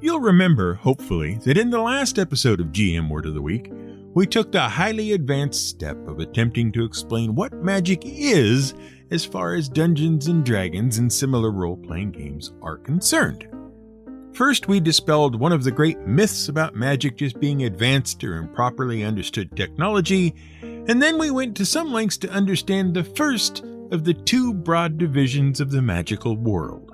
You'll remember, hopefully, that in the last episode of GM Word of the Week, we took the highly advanced step of attempting to explain what magic is as far as Dungeons & Dragons and similar role-playing games are concerned. First, we dispelled one of the great myths about magic just being advanced or improperly understood technology, and then we went to some lengths to understand the first of the two broad divisions of the magical world.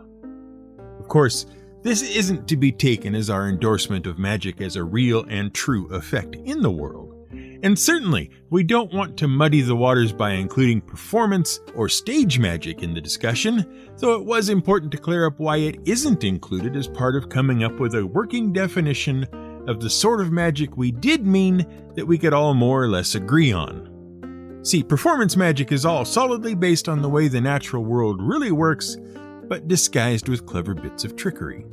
Of course, this isn't to be taken as our endorsement of magic as a real and true effect in the world. And certainly, we don't want to muddy the waters by including performance or stage magic in the discussion, though it was important to clear up why it isn't included as part of coming up with a working definition of the sort of magic we did mean that we could all more or less agree on. See, performance magic is all solidly based on the way the natural world really works, but disguised with clever bits of trickery.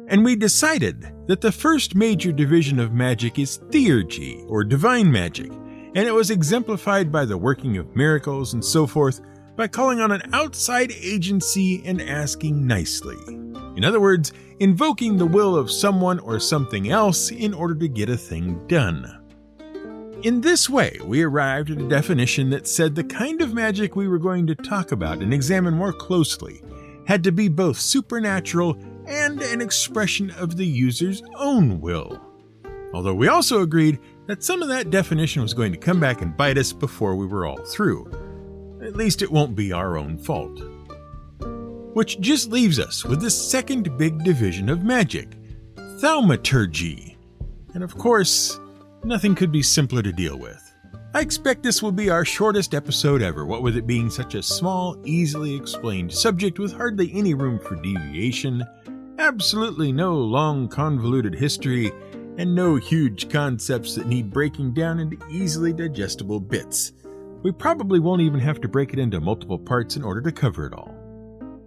And we decided that the first major division of magic is theurgy, or divine magic, and it was exemplified by the working of miracles and so forth by calling on an outside agency and asking nicely. In other words, invoking the will of someone or something else in order to get a thing done. In this way, we arrived at a definition that said the kind of magic we were going to talk about and examine more closely had to be both supernatural and an expression of the user's own will. Although we also agreed that some of that definition was going to come back and bite us before we were all through. At least it won't be our own fault. Which just leaves us with the second big division of magic, Thaumaturgy. And of course, nothing could be simpler to deal with. I expect this will be our shortest episode ever, what with it being such a small, easily explained subject with hardly any room for deviation, absolutely no long, convoluted history, and no huge concepts that need breaking down into easily digestible bits. We probably won't even have to break it into multiple parts in order to cover it all.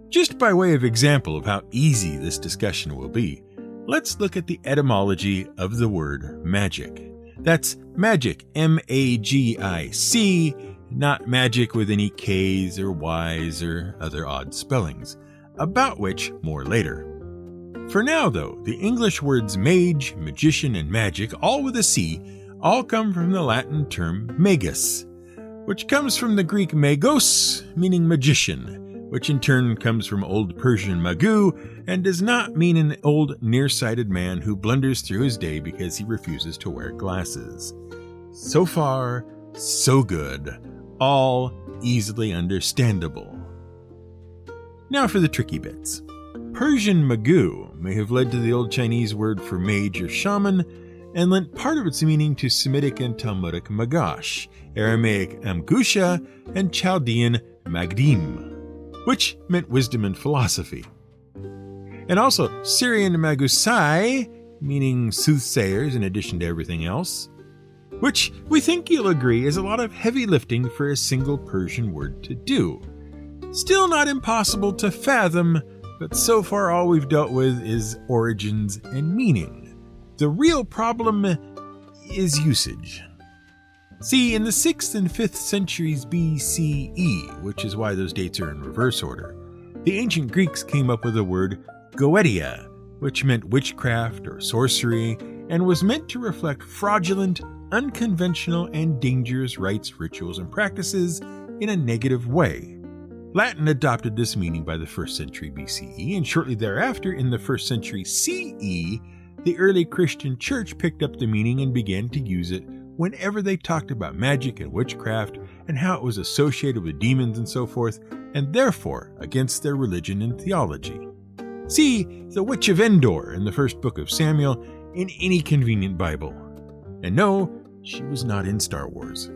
Just by way of example of how easy this discussion will be, let's look at the etymology of the word magic. That's magic, M-A-G-I-C, not magic with any K's or Y's or other odd spellings, about which more later. For now, though, the English words mage, magician, and magic, all with a C, all come from the Latin term magus, which comes from the Greek magos, meaning magician, which in turn comes from Old Persian magu, and does not mean an old nearsighted man who blunders through his day because he refuses to wear glasses. So far, so good. All easily understandable. Now for the tricky bits. Persian magu may have led to the old Chinese word for mage or shaman, and lent part of its meaning to Semitic and Talmudic magash, Aramaic amgusha, and Chaldean magdim, which meant wisdom and philosophy. And also Syrian magusai, meaning soothsayers in addition to everything else, which we think you'll agree is a lot of heavy lifting for a single Persian word to do. Still not impossible to fathom, but so far all we've dealt with is origins and meaning. The real problem is usage. See, in the 6th and 5th centuries BCE, which is why those dates are in reverse order, the ancient Greeks came up with the word goetia, which meant witchcraft or sorcery, and was meant to reflect fraudulent, unconventional, and dangerous rites, rituals, and practices in a negative way. Latin adopted this meaning by the 1st century BCE, and shortly thereafter, in the 1st century CE, the early Christian church picked up the meaning and began to use it whenever they talked about magic and witchcraft and how it was associated with demons and so forth, and therefore against their religion and theology. See the Witch of Endor in the first book of Samuel in any convenient Bible. And no, she was not in Star Wars.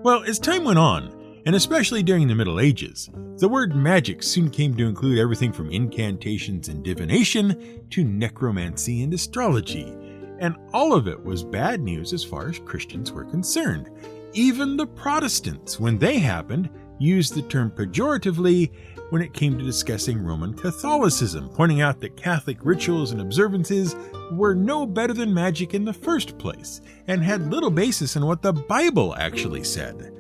Well, as time went on, and especially during the Middle Ages, the word magic soon came to include everything from incantations and divination to necromancy and astrology, and all of it was bad news as far as Christians were concerned. Even the Protestants, when they happened, used the term pejoratively when it came to discussing Roman Catholicism, pointing out that Catholic rituals and observances were no better than magic in the first place, and had little basis in what the Bible actually said.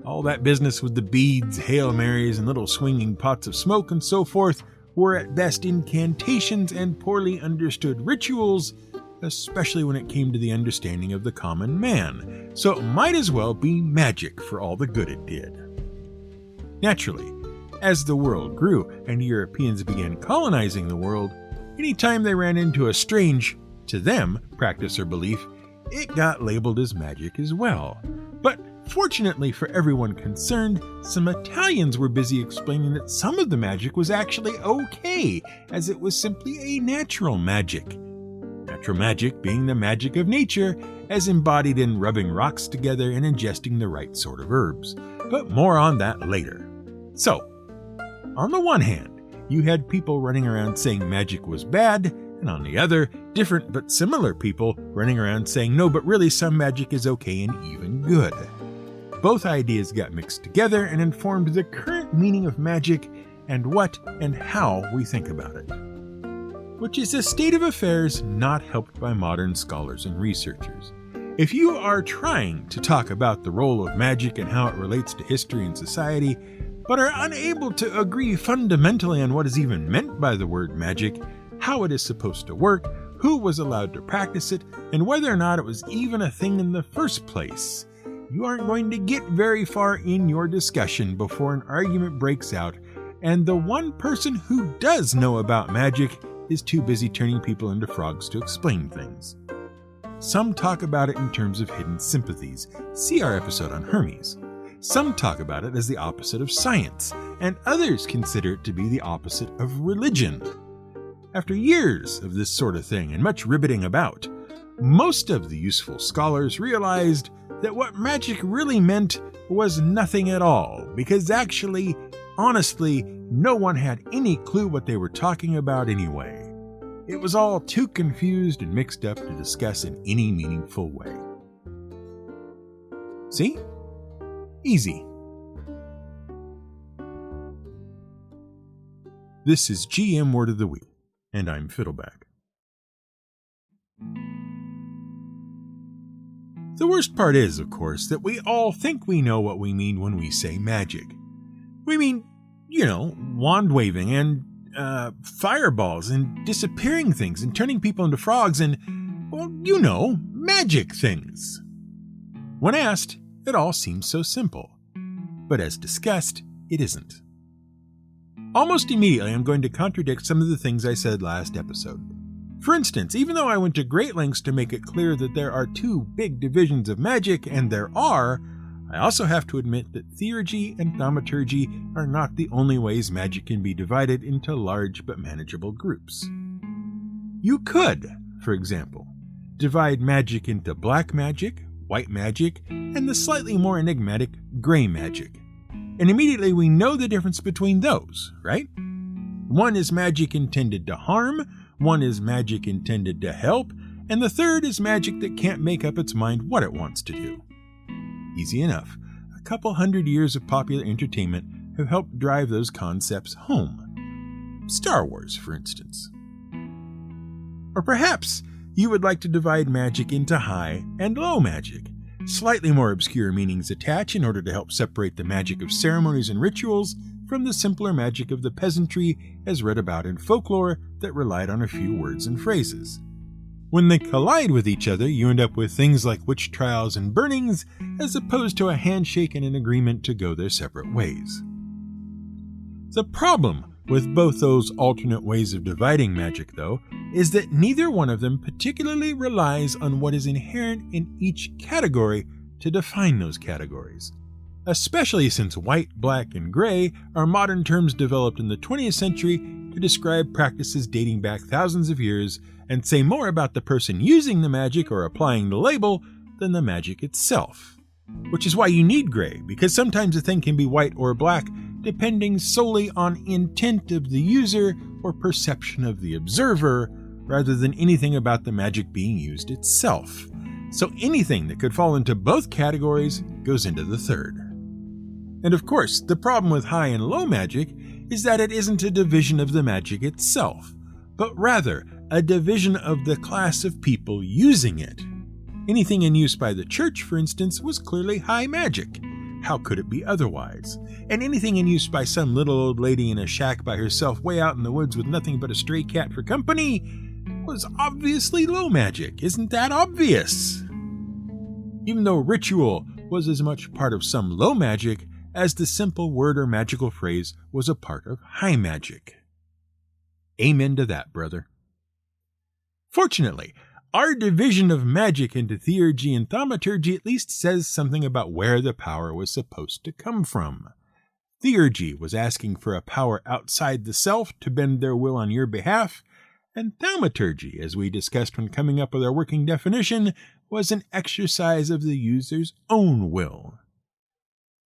All that business with the beads, Hail Marys, and little swinging pots of smoke and so forth were at best incantations and poorly understood rituals, especially when it came to the understanding of the common man, so it might as well be magic for all the good it did. Naturally, as the world grew and Europeans began colonizing the world, anytime they ran into a strange, to them, practice or belief, it got labeled as magic as well. But fortunately for everyone concerned, some Italians were busy explaining that some of the magic was actually okay, as it was simply a natural magic. Natural magic being the magic of nature, as embodied in rubbing rocks together and ingesting the right sort of herbs. But more on that later. So, on the one hand, you had people running around saying magic was bad, and on the other, different but similar people running around saying no, but really some magic is okay and even good. Both ideas got mixed together and informed the current meaning of magic and what and how we think about it, which is a state of affairs not helped by modern scholars and researchers. If you are trying to talk about the role of magic and how it relates to history and society, but are unable to agree fundamentally on what is even meant by the word magic, how it is supposed to work, who was allowed to practice it, and whether or not it was even a thing in the first place, you aren't going to get very far in your discussion before an argument breaks out, and the one person who does know about magic is too busy turning people into frogs to explain things. Some talk about it in terms of hidden sympathies. See our episode on Hermes. Some talk about it as the opposite of science, and others consider it to be the opposite of religion. After years of this sort of thing and much ribbiting about, most of the useful scholars realized that what magic really meant was nothing at all, because actually, honestly, no one had any clue what they were talking about anyway. It was all too confused and mixed up to discuss in any meaningful way. See? Easy. This is GM Word of the Week, and I'm Fiddleback. The worst part is, of course, that we all think we know what we mean when we say magic. We mean, wand waving and fireballs and disappearing things and turning people into frogs and, magic things. When asked, it all seems so simple. But as discussed, it isn't. Almost immediately, I'm going to contradict some of the things I said last episode. For instance, even though I went to great lengths to make it clear that there are two big divisions of magic, and there are, I also have to admit that theurgy and thaumaturgy are not the only ways magic can be divided into large but manageable groups. You could, for example, divide magic into black magic, white magic, and the slightly more enigmatic gray magic. And immediately we know the difference between those, right? One is magic intended to harm, one is magic intended to help, and the third is magic that can't make up its mind what it wants to do. Easy enough. A couple hundred years of popular entertainment have helped drive those concepts home. Star Wars, for instance. Or perhaps you would like to divide magic into high and low magic. Slightly more obscure meanings attach in order to help separate the magic of ceremonies and rituals from the simpler magic of the peasantry as read about in folklore that relied on a few words and phrases. When they collide with each other, you end up with things like witch trials and burnings, as opposed to a handshake and an agreement to go their separate ways. The problem with both those alternate ways of dividing magic, though, is that neither one of them particularly relies on what is inherent in each category to define those categories. Especially since white, black, and gray are modern terms developed in the 20th century to describe practices dating back thousands of years and say more about the person using the magic or applying the label than the magic itself. Which is why you need gray, because sometimes a thing can be white or black depending solely on intent of the user or perception of the observer, rather than anything about the magic being used itself. So anything that could fall into both categories goes into the third. And of course, the problem with high and low magic is that it isn't a division of the magic itself, but rather a division of the class of people using it. Anything in use by the church, for instance, was clearly high magic. How could it be otherwise? And anything in use by some little old lady in a shack by herself way out in the woods with nothing but a stray cat for company was obviously low magic. Isn't that obvious? Even though ritual was as much part of some low magic as the simple word or magical phrase was a part of high magic. Amen to that, brother. Fortunately, our division of magic into theurgy and thaumaturgy at least says something about where the power was supposed to come from. Theurgy was asking for a power outside the self to bend their will on your behalf, and thaumaturgy, as we discussed when coming up with our working definition, was an exercise of the user's own will.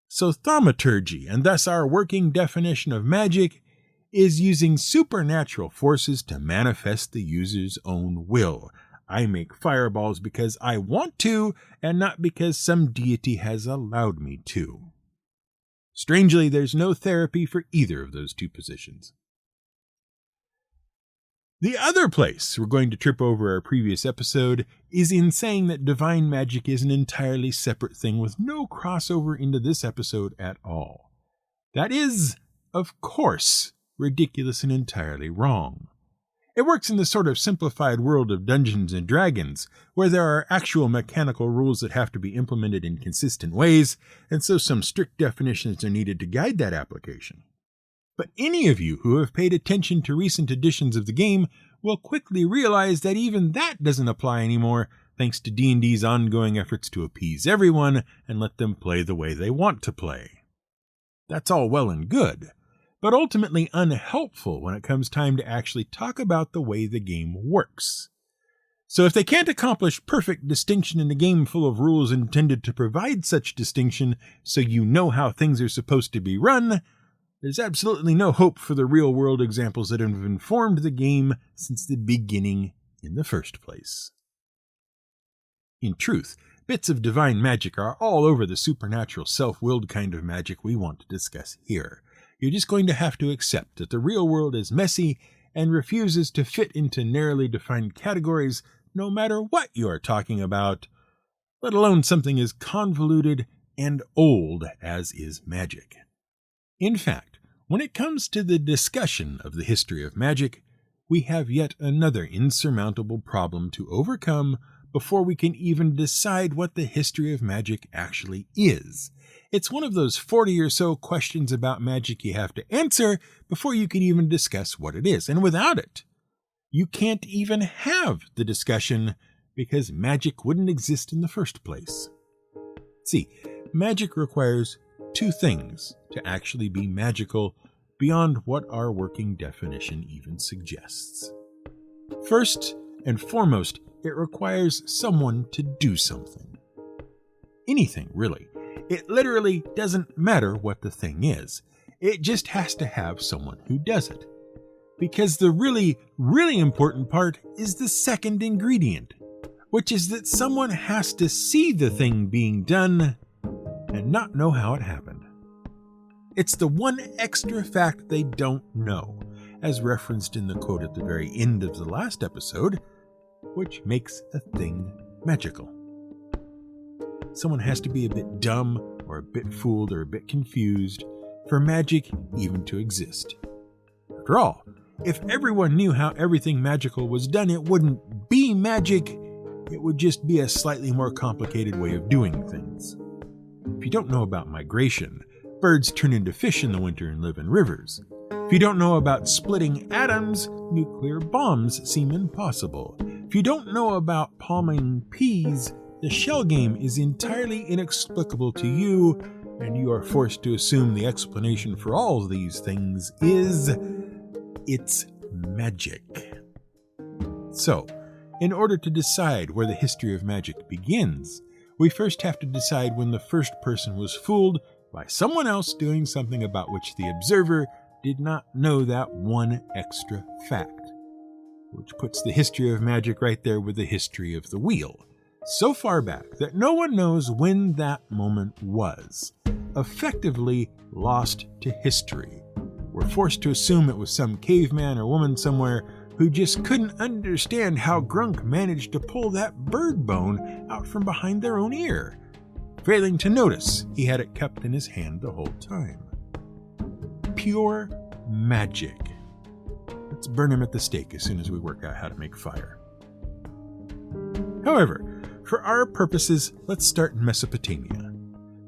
So thaumaturgy, and thus our working definition of magic, is using supernatural forces to manifest the user's own will. I make fireballs because I want to, and not because some deity has allowed me to. Strangely, there's no therapy for either of those two positions. The other place we're going to trip over our previous episode is in saying that divine magic is an entirely separate thing with no crossover into this episode at all. That is, of course, ridiculous and entirely wrong. It works in the sort of simplified world of Dungeons and Dragons, where there are actual mechanical rules that have to be implemented in consistent ways, and so some strict definitions are needed to guide that application. But any of you who have paid attention to recent editions of the game will quickly realize that even that doesn't apply anymore, thanks to D&D's ongoing efforts to appease everyone and let them play the way they want to play. That's all well and good, but ultimately unhelpful when it comes time to actually talk about the way the game works. So if they can't accomplish perfect distinction in a game full of rules intended to provide such distinction so you know how things are supposed to be run, there's absolutely no hope for the real-world examples that have informed the game since the beginning in the first place. In truth, bits of divine magic are all over the supernatural self-willed kind of magic we want to discuss here. You're just going to have to accept that the real world is messy and refuses to fit into narrowly defined categories no matter what you are talking about, let alone something as convoluted and old as is magic. In fact, when it comes to the discussion of the history of magic, we have yet another insurmountable problem to overcome before we can even decide what the history of magic actually is. It's one of those 40 or so questions about magic you have to answer before you can even discuss what it is. And without it, you can't even have the discussion because magic wouldn't exist in the first place. See, magic requires two things to actually be magical beyond what our working definition even suggests. First and foremost, it requires someone to do something. Anything, really. It literally doesn't matter what the thing is. It just has to have someone who does it. Because the really, really important part is the second ingredient, which is that someone has to see the thing being done and not know how it happened. It's the one extra fact they don't know, as referenced in the quote at the very end of the last episode, which makes a thing magical. Someone has to be a bit dumb, or a bit fooled, or a bit confused for magic even to exist. After all, if everyone knew how everything magical was done, it wouldn't be magic, it would just be a slightly more complicated way of doing things. If you don't know about migration, birds turn into fish in the winter and live in rivers. If you don't know about splitting atoms, nuclear bombs seem impossible. If you don't know about palming peas, the shell game is entirely inexplicable to you, and you are forced to assume the explanation for all of these things is it's magic. So, in order to decide where the history of magic begins, we first have to decide when the first person was fooled by someone else doing something about which the observer did not know that one extra fact, which puts the history of magic right there with the history of the wheel, so far back that no one knows when that moment was, effectively lost to history. We're forced to assume it was some caveman or woman somewhere who just couldn't understand how Grunk managed to pull that bird bone out from behind their own ear. failing to notice he had it cupped in his hand the whole time. Pure magic. Let's burn him at the stake as soon as we work out how to make fire. However, for our purposes, let's start in Mesopotamia.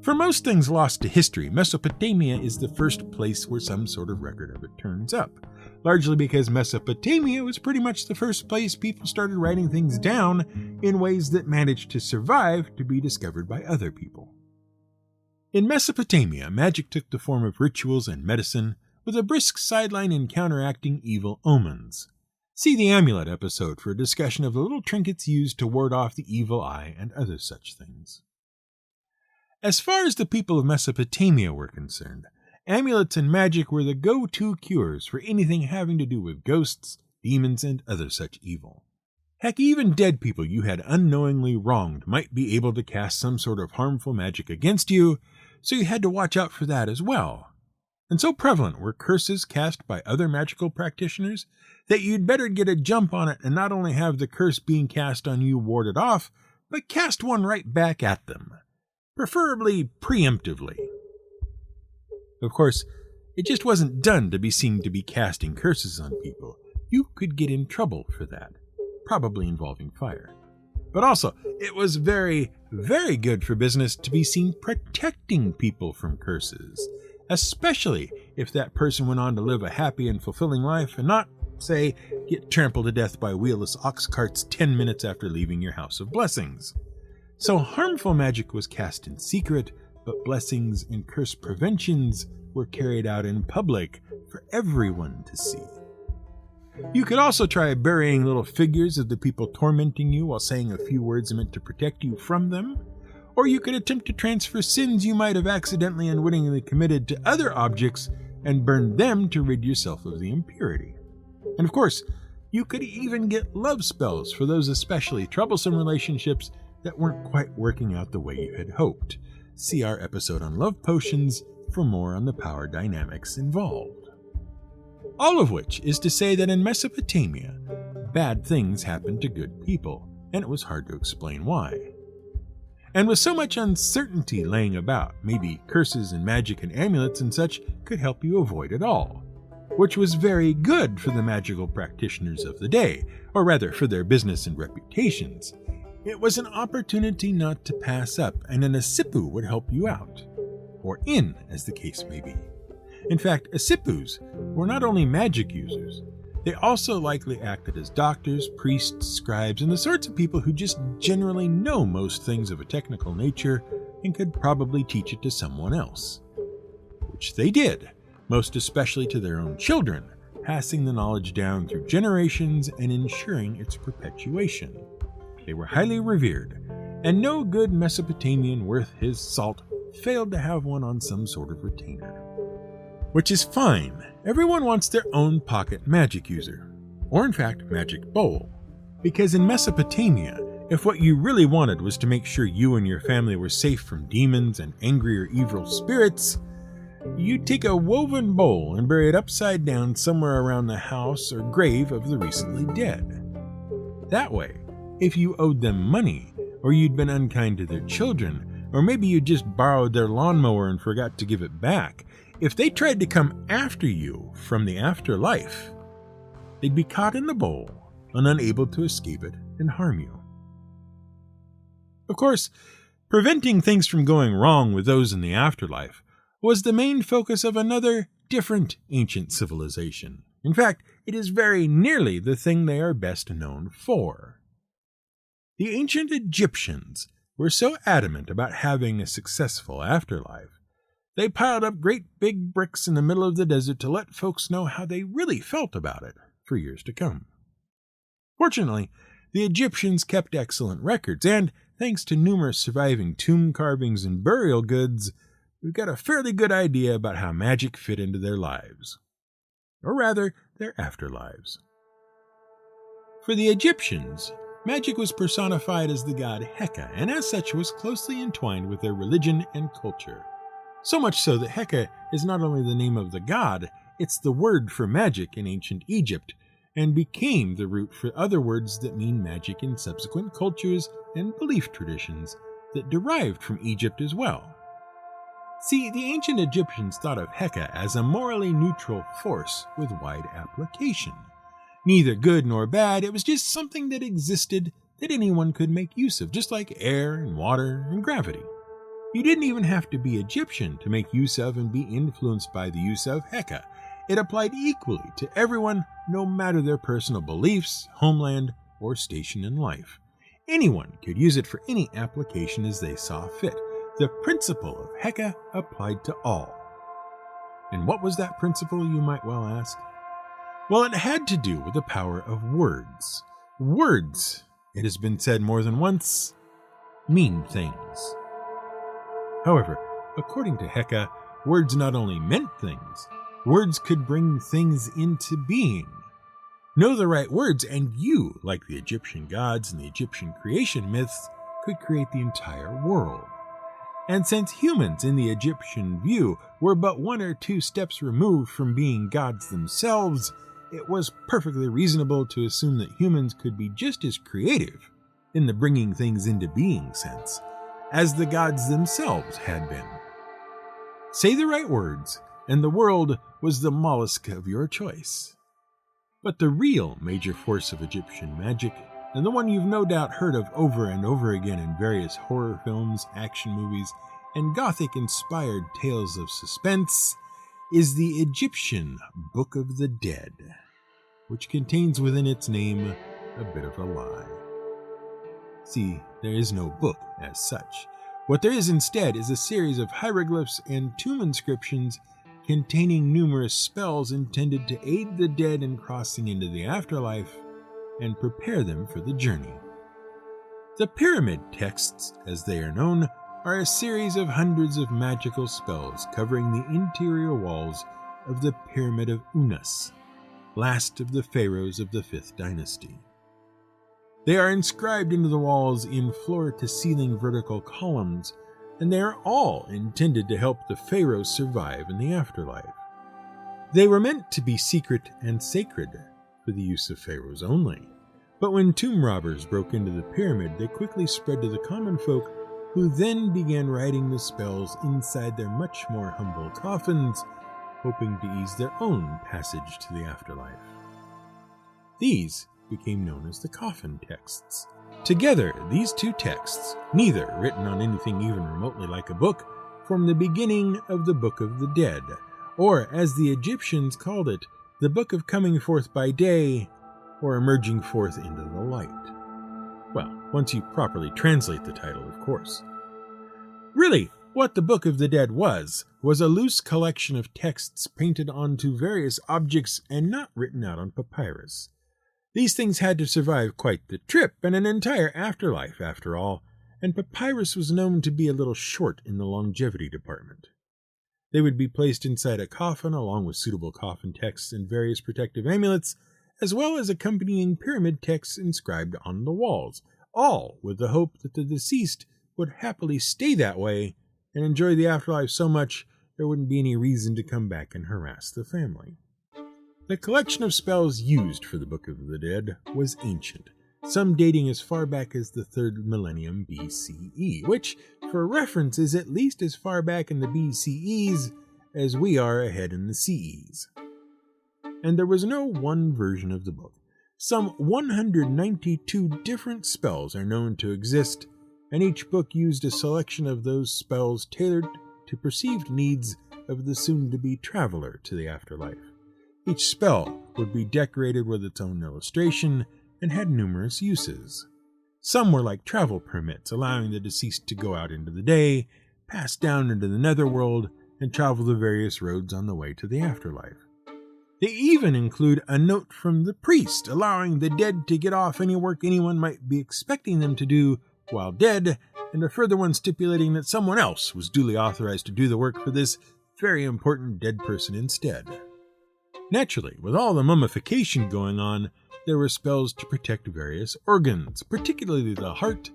For most things lost to history, Mesopotamia is the first place where some sort of record of it turns up, largely because Mesopotamia was pretty much the first place people started writing things down in ways that managed to survive to be discovered by other people. In Mesopotamia, magic took the form of rituals and medicine, with a brisk sideline in counteracting evil omens. See the amulet episode for a discussion of the little trinkets used to ward off the evil eye and other such things. As far as the people of Mesopotamia were concerned, amulets and magic were the go-to cures for anything having to do with ghosts, demons, and other such evil. Heck, even dead people you had unknowingly wronged might be able to cast some sort of harmful magic against you, so you had to watch out for that as well. And so prevalent were curses cast by other magical practitioners that you'd better get a jump on it and not only have the curse being cast on you warded off, but cast one right back at them, preferably preemptively. Of course, it just wasn't done to be seen to be casting curses on people. You could get in trouble for that, probably involving fire. But also, it was very, very good for business to be seen protecting people from curses, especially if that person went on to live a happy and fulfilling life and not, say, get trampled to death by wheelless ox carts 10 minutes after leaving your house of blessings. So harmful magic was cast in secret, but blessings and curse preventions were carried out in public for everyone to see. You could also try burying little figures of the people tormenting you while saying a few words meant to protect you from them, or you could attempt to transfer sins you might have accidentally and unwittingly committed to other objects and burn them to rid yourself of the impurity. And of course, you could even get love spells for those especially troublesome relationships that weren't quite working out the way you had hoped. See our episode on love potions for more on the power dynamics involved. All of which is to say that in Mesopotamia, bad things happened to good people, and it was hard to explain why. And with so much uncertainty laying about, maybe curses and magic and amulets and such could help you avoid it all, which was very good for the magical practitioners of the day, or rather for their business and reputations. It was an opportunity not to pass up, and an Asipu would help you out, or in, as the case may be. In fact, Asipus were not only magic users, they also likely acted as doctors, priests, scribes, and the sorts of people who just generally know most things of a technical nature and could probably teach it to someone else. Which they did, most especially to their own children, passing the knowledge down through generations and ensuring its perpetuation. They were highly revered, and no good Mesopotamian worth his salt failed to have one on some sort of retainer. Which is fine. Everyone wants their own pocket magic user, or in fact, magic bowl. Because in Mesopotamia, if what you really wanted was to make sure you and your family were safe from demons and angry or evil spirits, you'd take a woven bowl and bury it upside down somewhere around the house or grave of the recently dead. That way, if you owed them money, or you'd been unkind to their children, or maybe you just borrowed their lawnmower and forgot to give it back, if they tried to come after you from the afterlife, they'd be caught in the bowl and unable to escape it and harm you. Of course, preventing things from going wrong with those in the afterlife was the main focus of another, different ancient civilization. In fact, it is very nearly the thing they are best known for. The ancient Egyptians were so adamant about having a successful afterlife, they piled up great big bricks in the middle of the desert to let folks know how they really felt about it for years to come. Fortunately, the Egyptians kept excellent records, and thanks to numerous surviving tomb carvings and burial goods, we've got a fairly good idea about how magic fit into their lives. Or rather, their afterlives. For the Egyptians, magic was personified as the god Heka, and as such was closely entwined with their religion and culture. So much so that Heka is not only the name of the god, it's the word for magic in ancient Egypt, and became the root for other words that mean magic in subsequent cultures and belief traditions, that derived from Egypt as well. See, the ancient Egyptians thought of Heka as a morally neutral force with wide application. Neither good nor bad, it was just something that existed that anyone could make use of, just like air and water and gravity. You didn't even have to be Egyptian to make use of and be influenced by the use of Heka. It applied equally to everyone, no matter their personal beliefs, homeland, or station in life. Anyone could use it for any application as they saw fit. The principle of Heka applied to all. And what was that principle, you might well ask? Well, it had to do with the power of words. Words, it has been said more than once, mean things. However, according to Heka, words not only meant things, words could bring things into being. Know the right words, and you, like the Egyptian gods and the Egyptian creation myths, could create the entire world. And since humans in the Egyptian view were but 1 or 2 steps removed from being gods themselves, it was perfectly reasonable to assume that humans could be just as creative, in the bringing things into being sense, as the gods themselves had been. Say the right words, and the world was the mollusk of your choice. But the real major force of Egyptian magic, and the one you've no doubt heard of over and over again in various horror films, action movies, and Gothic-inspired tales of suspense, is the Egyptian Book of the Dead, which contains within its name a bit of a lie. See, there is no book as such. What there is instead is a series of hieroglyphs and tomb inscriptions containing numerous spells intended to aid the dead in crossing into the afterlife and prepare them for the journey. The pyramid texts, as they are known, are a series of hundreds of magical spells covering the interior walls of the Pyramid of Unas, last of the pharaohs of the 5th dynasty. They are inscribed into the walls in floor-to-ceiling vertical columns, and they are all intended to help the pharaohs survive in the afterlife. They were meant to be secret and sacred, for the use of pharaohs only. But when tomb robbers broke into the pyramid, they quickly spread to the common folk, who then began writing the spells inside their much more humble coffins, hoping to ease their own passage to the afterlife. These became known as the coffin texts. Together, these 2 texts, neither written on anything even remotely like a book, form the beginning of the Book of the Dead, or, as the Egyptians called it, the Book of Coming Forth by Day, or Emerging Forth into the Light. Well, once you properly translate the title, of course. Really, what the Book of the Dead was a loose collection of texts painted onto various objects and not written out on papyrus. These things had to survive quite the trip and an entire afterlife, after all, and papyrus was known to be a little short in the longevity department. They would be placed inside a coffin along with suitable coffin texts and various protective amulets, as well as accompanying pyramid texts inscribed on the walls, all with the hope that the deceased would happily stay that way and enjoy the afterlife so much there wouldn't be any reason to come back and harass the family. The collection of spells used for the Book of the Dead was ancient, some dating as far back as the 3rd millennium BCE, which, for reference, is at least as far back in the BCEs as we are ahead in the CEs. And there was no one version of the book. Some 192 different spells are known to exist, and each book used a selection of those spells tailored to perceived needs of the soon-to-be traveler to the afterlife. Each spell would be decorated with its own illustration and had numerous uses. Some were like travel permits, allowing the deceased to go out into the day, pass down into the netherworld, and travel the various roads on the way to the afterlife. They even include a note from the priest, allowing the dead to get off any work anyone might be expecting them to do while dead, and a further one stipulating that someone else was duly authorized to do the work for this very important dead person instead. Naturally, with all the mummification going on, there were spells to protect various organs, particularly the heart,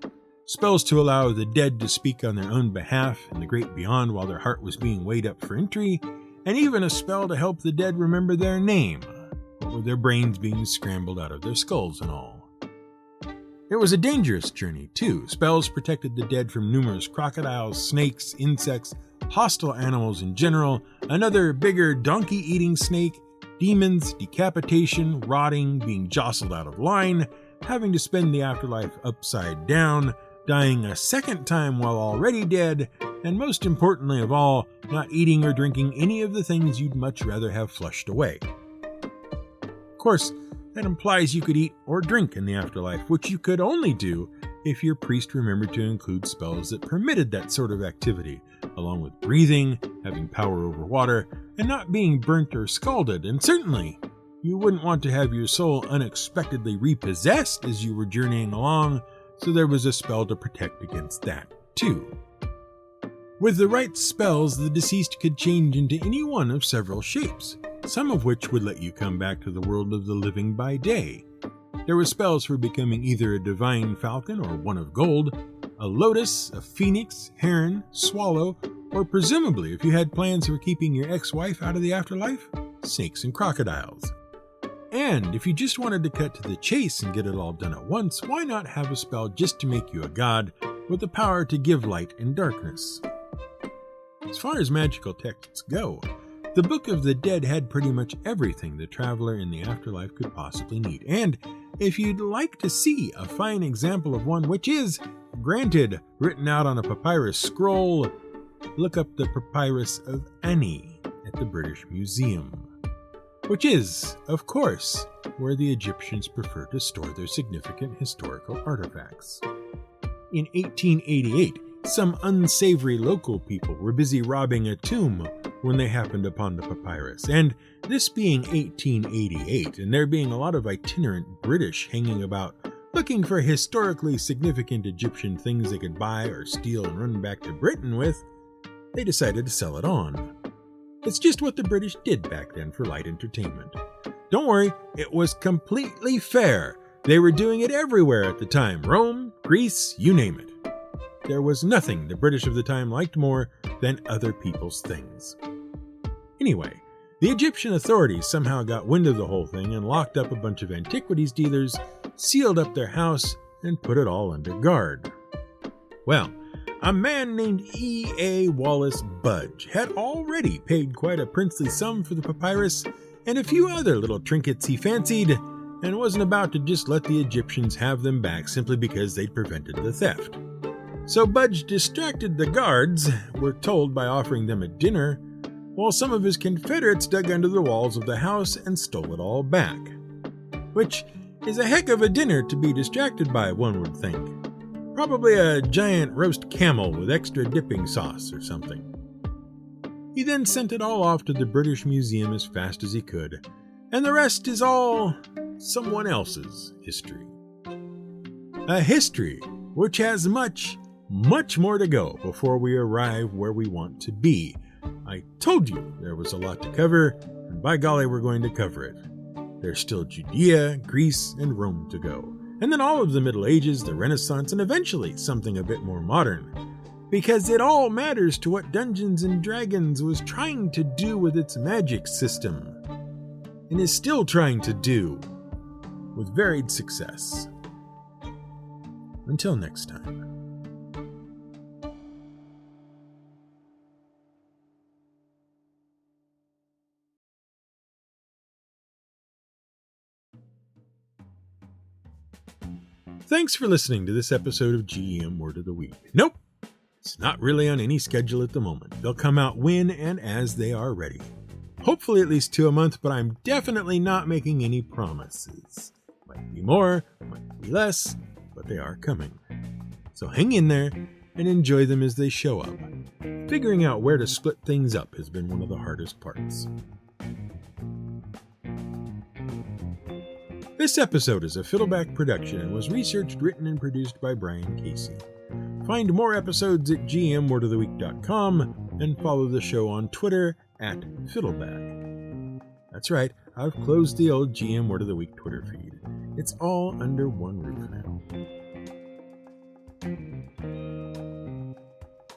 spells to allow the dead to speak on their own behalf in the great beyond while their heart was being weighed up for entry, and even a spell to help the dead remember their name, with their brains being scrambled out of their skulls and all. It was a dangerous journey, too. Spells protected the dead from numerous crocodiles, snakes, insects, hostile animals in general, another bigger donkey-eating snake, demons, decapitation, rotting, being jostled out of line, having to spend the afterlife upside down, dying a second time while already dead, and most importantly of all, not eating or drinking any of the things you'd much rather have flushed away. Of course, that implies you could eat or drink in the afterlife, which you could only do if your priest remembered to include spells that permitted that sort of activity, along with breathing, having power over water, and not being burnt or scalded, and certainly you wouldn't want to have your soul unexpectedly repossessed as you were journeying along, so there was a spell to protect against that, too. With the right spells, the deceased could change into any one of several shapes, some of which would let you come back to the world of the living by day. There were spells for becoming either a divine falcon or one of gold, a lotus, a phoenix, heron, swallow, or presumably, if you had plans for keeping your ex-wife out of the afterlife, snakes and crocodiles. And if you just wanted to cut to the chase and get it all done at once, why not have a spell just to make you a god with the power to give light and darkness? As far as magical texts go, the Book of the Dead had pretty much everything the traveler in the afterlife could possibly need. And if you'd like to see a fine example of one which is, granted, written out on a papyrus scroll, look up the Papyrus of Ani at the British Museum, which is, of course, where the Egyptians prefer to store their significant historical artifacts. In 1888, some unsavory local people were busy robbing a tomb when they happened upon the papyrus, and this being 1888, and there being a lot of itinerant British hanging about looking for historically significant Egyptian things they could buy or steal and run back to Britain with, they decided to sell it on. It's just what the British did back then for light entertainment. Don't worry, it was completely fair. They were doing it everywhere at the time. Rome, Greece, you name it. There was nothing the British of the time liked more than other people's things. Anyway, the Egyptian authorities somehow got wind of the whole thing and locked up a bunch of antiquities dealers, sealed up their house, and put it all under guard. Well, a man named E.A. Wallace Budge had already paid quite a princely sum for the papyrus and a few other little trinkets he fancied, and wasn't about to just let the Egyptians have them back simply because they'd prevented the theft. So Budge distracted the guards, we're told, by offering them a dinner, while some of his Confederates dug under the walls of the house and stole it all back. Which is a heck of a dinner to be distracted by, one would think. Probably a giant roast camel with extra dipping sauce or something. He then sent it all off to the British Museum as fast as he could, and the rest is all someone else's history. A history which has much more to go before we arrive where we want to be. I told you there was a lot to cover, and by golly, we're going to cover it. There's still Judea, Greece, and Rome to go. And then all of the Middle Ages, the Renaissance, and eventually something a bit more modern. Because it all matters to what Dungeons & Dragons was trying to do with its magic system. And is still trying to do, with varied success. Until next time. Thanks for listening to this episode of GEM Word of the Week. Nope, it's not really on any schedule at the moment. They'll come out when and as they are ready. Hopefully at least 2 a month, but I'm definitely not making any promises. Might be more, might be less, but they are coming. So hang in there and enjoy them as they show up. Figuring out where to split things up has been one of the hardest parts. This episode is a Fiddleback production and was researched, written, and produced by Brian Casey. Find more episodes at gmwordoftheweek.com and follow the show on Twitter at Fiddleback. That's right, I've closed the old GM Word of the Week Twitter feed. It's all under one roof now.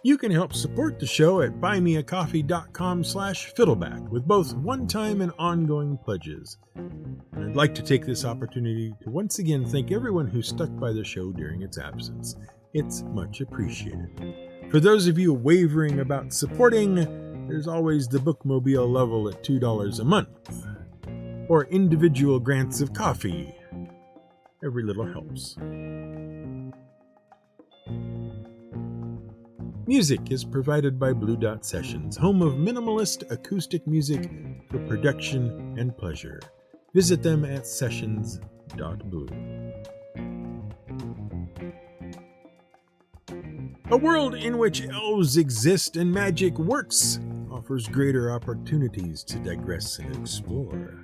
You can help support the show at buymeacoffee.com/fiddleback with both one-time and ongoing pledges. And I'd like to take this opportunity to once again thank everyone who stuck by the show during its absence. It's much appreciated. For those of you wavering about supporting, there's always the bookmobile level at $2 a month, or individual grants of coffee. Every little helps. Music is provided by Blue Dot Sessions, home of minimalist acoustic music for production and pleasure. Visit them at sessions.blue. A world in which elves exist and magic works offers greater opportunities to digress and explore.